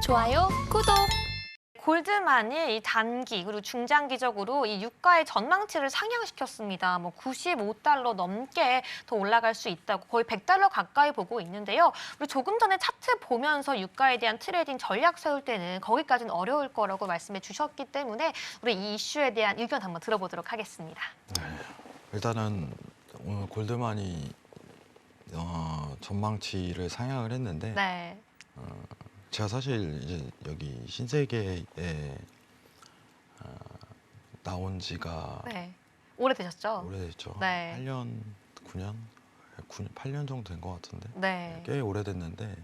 좋아요, 구독. 골드만이 이 단기 그리고 중장기적으로 이 유가의 전망치를 상향시켰습니다. 뭐 95달러 넘게 더 올라갈 수 있다고 거의 100달러 가까이 보고 있는데요. 우리 조금 전에 차트 보면서 유가에 대한 트레이딩 전략 세울 때는 거기까지는 어려울 거라고 말씀해 주셨기 때문에 우리 이 이슈에 대한 의견 한번 들어보도록 하겠습니다. 일단은 오늘 골드만이 전망치를 상향을 했는데 네. 제가 사실 이제 여기 신세계에 나온 지가 네. 오래되셨죠? 오래됐죠. 네. 8년, 9년, 8년 정도 된 것 같은데 네. 꽤 오래됐는데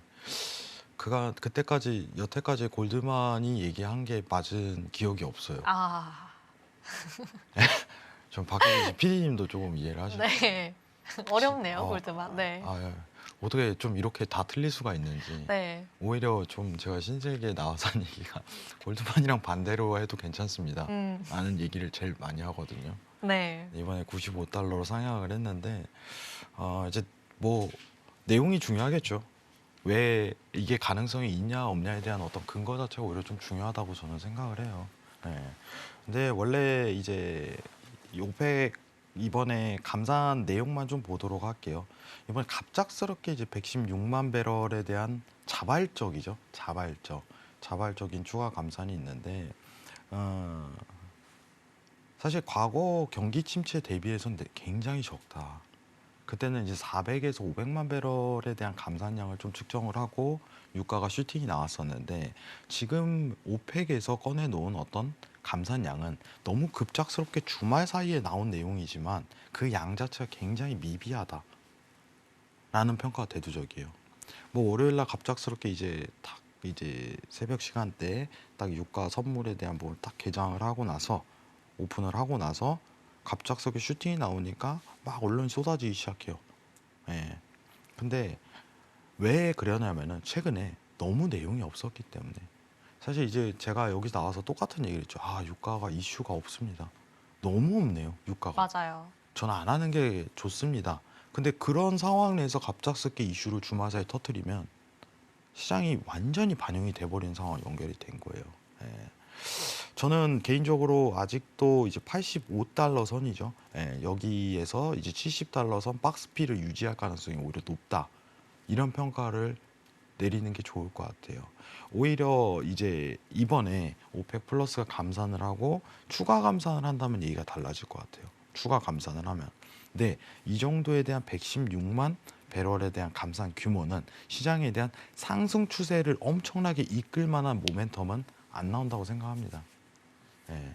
그때까지 여태까지 골드만이 얘기한 게 맞은 기억이 없어요. 아, 좀 박혜진 PD님도 조금 이해를 하시죠. 네. 어렵네요, 어, 골드만. 네. 예. 어떻게 좀 이렇게 다 틀릴 수가 있는지. 네. 오히려 좀 제가 신세계에 나와서 한 얘기가 골드만이랑 반대로 해도 괜찮습니다. 라는 얘기를 제일 많이 하거든요. 네. 이번에 95달러로 상향을 했는데 이제 뭐 내용이 중요하겠죠. 왜 이게 가능성이 있냐 없냐에 대한 어떤 근거 자체가 오히려 좀 중요하다고 저는 생각을 해요. 네. 근데 원래 이제 오펙 이번에 감사한 내용만 좀 보도록 할게요. 이번에 갑작스럽게 이제 116만 배럴에 대한 자발적인 추가 감산이 있는데 사실 과거 경기 침체 대비해서는 굉장히 적다. 그때는 이제 400에서 500만 배럴에 대한 감산량을 좀 측정을 하고 유가가 슈팅이 나왔었는데 지금 오펙에서 꺼내놓은 어떤 감산량은 너무 급작스럽게 주말 사이에 나온 내용이지만 그 양 자체가 굉장히 미비하다라는 평가가 대두적이에요. 뭐 월요일 날 갑작스럽게 이제 새벽 시간대에 딱 유가 선물에 대한 부분을 딱 개장을 하고 나서 오픈을 하고 나서 갑작스럽게 슈팅이 나오니까 막 언론이 쏟아지기 시작해요. 예. 근데 왜 그러냐면은 최근에 너무 내용이 없었기 때문에 사실 이제 제가 여기 나와서 똑같은 얘기를 했죠. 유가가 이슈가 없습니다. 너무 없네요, 유가가. 맞아요. 저는 안 하는 게 좋습니다. 근데 그런 상황 내에서 갑작스럽게 이슈를 주말 사이에 터뜨리면 시장이 완전히 반영이 돼버린 상황 연결이 된 거예요. 예. 저는 개인적으로 아직도 이제 85달러 선이죠. 예, 여기에서 이제 70달러 선 박스피를 유지할 가능성이 오히려 높다. 이런 평가를 내리는 게 좋을 것 같아요. 오히려 이제 이번에 오펙 플러스가 감산을 하고 추가 감산을 한다면 얘기가 달라질 것 같아요. 추가 감산을 하면. 근데 이 정도에 대한 116만 배럴에 대한 감산 규모는 시장에 대한 상승 추세를 엄청나게 이끌 만한 모멘텀은 안 나온다고 생각합니다. 예.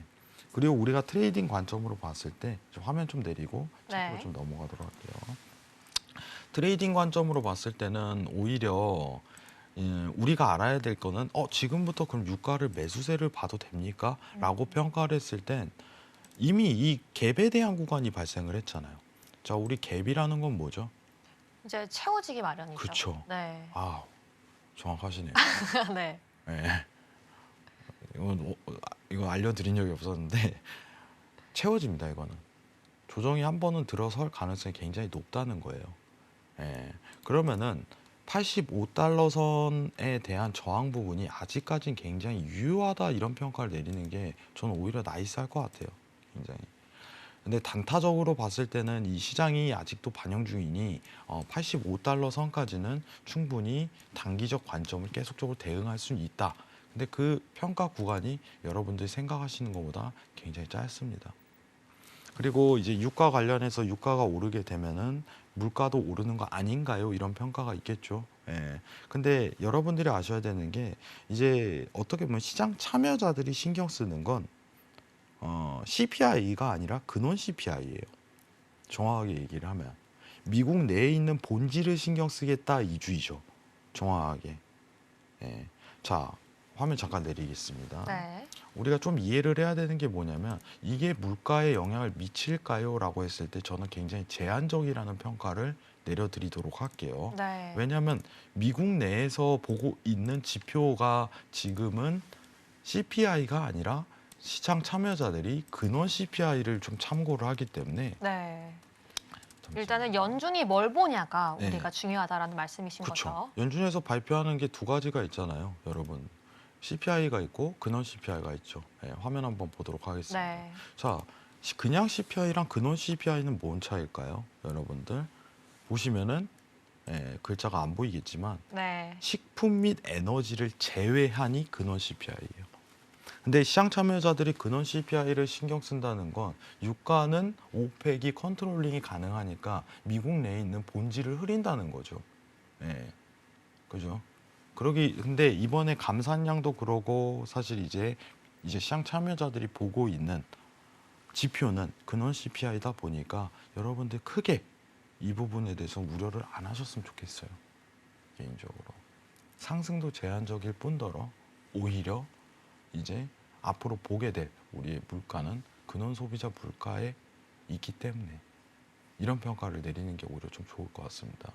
그리고 우리가 트레이딩 관점으로 봤을 때 화면 좀 내리고 차트로 네. 좀 넘어가도록 할게요. 트레이딩 관점으로 봤을 때는 오히려 우리가 알아야 될 거는 지금부터 그럼 유가를 매수세를 봐도 됩니까? 라고 평가를 했을 땐 이미 이 갭에 대한 구간이 발생을 했잖아요. 자, 우리 갭이라는 건 뭐죠? 이제 채워지기 마련이죠. 그렇죠. 네. 정확하시네요. 네. 네. 이건 알려드린 적이 없었는데 채워집니다. 이거는 조정이 한 번은 들어설 가능성이 굉장히 높다는 거예요. 예. 그러면은 85달러 선에 대한 저항 부분이 아직까지는 굉장히 유효하다 이런 평가를 내리는 게 저는 오히려 나이스할 것 같아요. 굉장히. 근데 단타적으로 봤을 때는 이 시장이 아직도 반영 중이니 85달러 선까지는 충분히 단기적 관점을 계속적으로 대응할 수는 있다. 근데 그 평가 구간이 여러분들이 생각하시는 것보다 굉장히 짧습니다. 그리고 이제 유가 관련해서 유가가 오르게 되면은 물가도 오르는 거 아닌가요? 이런 평가가 있겠죠. 예. 근데 여러분들이 아셔야 되는 게 이제 어떻게 보면 시장 참여자들이 신경 쓰는 건 CPI가 아니라 근원 CPI예요. 정확하게 얘기를 하면 미국 내에 있는 본질을 신경 쓰겠다 이 주의죠. 정확하게. 예. 자, 화면 잠깐 내리겠습니다. 네. 우리가 좀 이해를 해야 되는 게 뭐냐면 이게 물가에 영향을 미칠까요? 라고 했을 때 저는 굉장히 제한적이라는 평가를 내려드리도록 할게요. 네. 왜냐하면 미국 내에서 보고 있는 지표가 지금은 CPI가 아니라 시장 참여자들이 근원 CPI를 좀 참고를 하기 때문에 네. 잠시만요. 일단은 연준이 뭘 보냐가 네. 우리가 중요하다라는 말씀이신 그렇죠. 거죠. 연준에서 발표하는 게 두 가지가 있잖아요, 여러분. CPI가 있고 근원 CPI가 있죠. 예, 화면 한번 보도록 하겠습니다. 네. 자, 그냥 CPI랑 근원 CPI는 뭔 차이일까요? 여러분들 보시면은 글자가 안 보이겠지만 네. 식품 및 에너지를 제외하니 근원 CPI예요. 근데 시장 참여자들이 근원 CPI를 신경 쓴다는 건 유가는 오펙이 컨트롤링이 가능하니까 미국 내에 있는 본질을 흐린다는 거죠. 예. 그죠? 근데 이번에 감산량도 그러고 사실 이제 시장 참여자들이 보고 있는 지표는 근원 CPI다 보니까 여러분들 크게 이 부분에 대해서 우려를 안 하셨으면 좋겠어요. 개인적으로. 상승도 제한적일 뿐더러 오히려 이제 앞으로 보게 될 우리의 물가는 근원 소비자 물가에 있기 때문에 이런 평가를 내리는 게 오히려 좀 좋을 것 같습니다.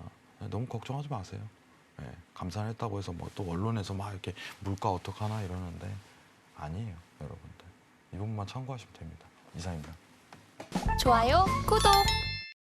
너무 걱정하지 마세요. 감산했다고 해서 뭐 또 언론에서 막 이렇게 물가 어떡하나 이러는데 아니에요, 여러분들. 이 부분만 참고하시면 됩니다. 이상입니다. 좋아요, 구독!